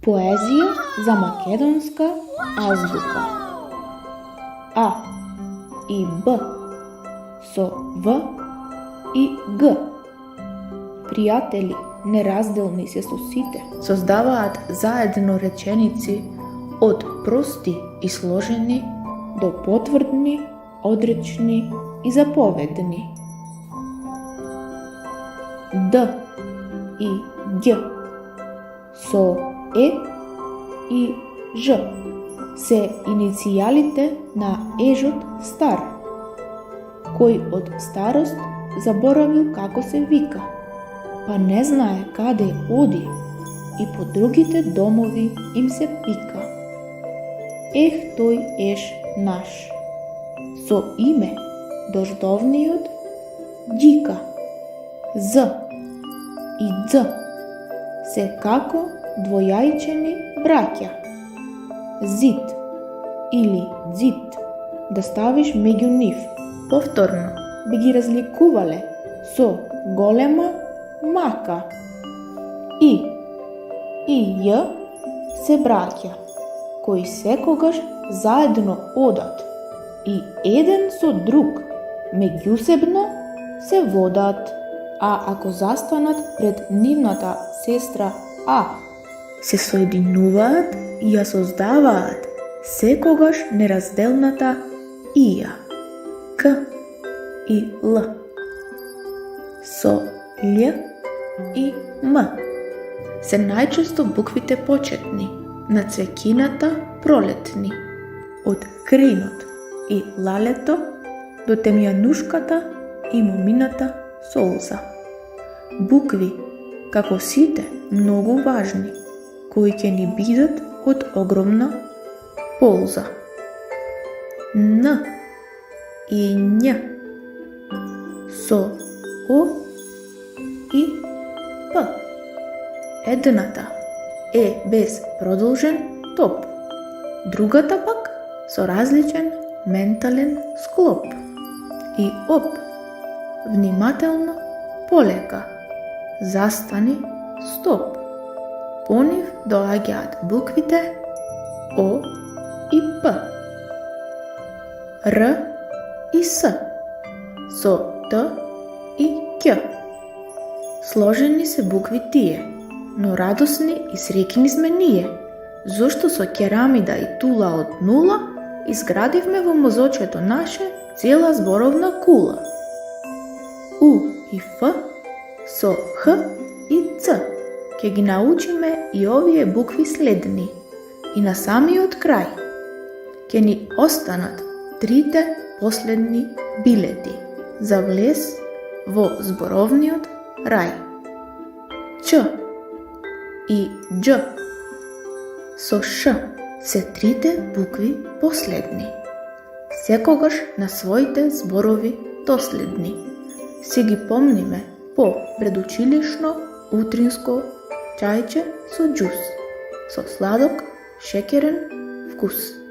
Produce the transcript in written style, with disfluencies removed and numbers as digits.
Поезија за македонска азбука. А и Б со В и Г. Пријатели неразделни се со сите, создаваат заедно реченици од прости и сложени до потврдни, одречни и заповедни. Д и Ѓ со Е и Ж се иницијалите на ежот Стар, кој од старост заборавил како се вика, па не знае каде оди и по другите домови им се пика. Ех, тој еш наш, со име дождовниот Ѓика. З и Дз се како двојајчени браќа. Зид или дзит да ставиш меѓу нив. Повторно би ги разликувале со голема мака. И Ј се браќа, кои секогаш заедно одат и еден со друг меѓусебно се водат, а ако застанат пред нивната сестра А, се соединуваат и ја создаваат секогаш неразделната Ија, К и Л. Со Л и М се најчесто буквите почетни на цвеќината пролетни, од кринот и лалето до темјанушката и момината солза. Букви, како сите, многу важни, кои ќе ни бидат од огромна полза. Н и Њ со О и П. Едната е без продолжен топ, другата пак со различен ментален склоп. И оп, внимателно, полека, застани, стоп. По нив доаѓаат буквите О и П, Р и С, со Т и Ќ. Сложени се букви тие, но радосни и среќни сме ние, зошто со керамида и тула од нула изградивме во мозочето наше цела зборовна кула. У и Ф со Х и Ц ќе ги научиме и овие букви следни. И на самиот крај ќе ни останат трите последни билети за влез во зборовниот рај. Ч и Дж со Ш се трите букви последни, секогаш на своите зборови доследни. Си ги помниме по предучилишно утринско чајче со џус, со сладок, шекерен вкус.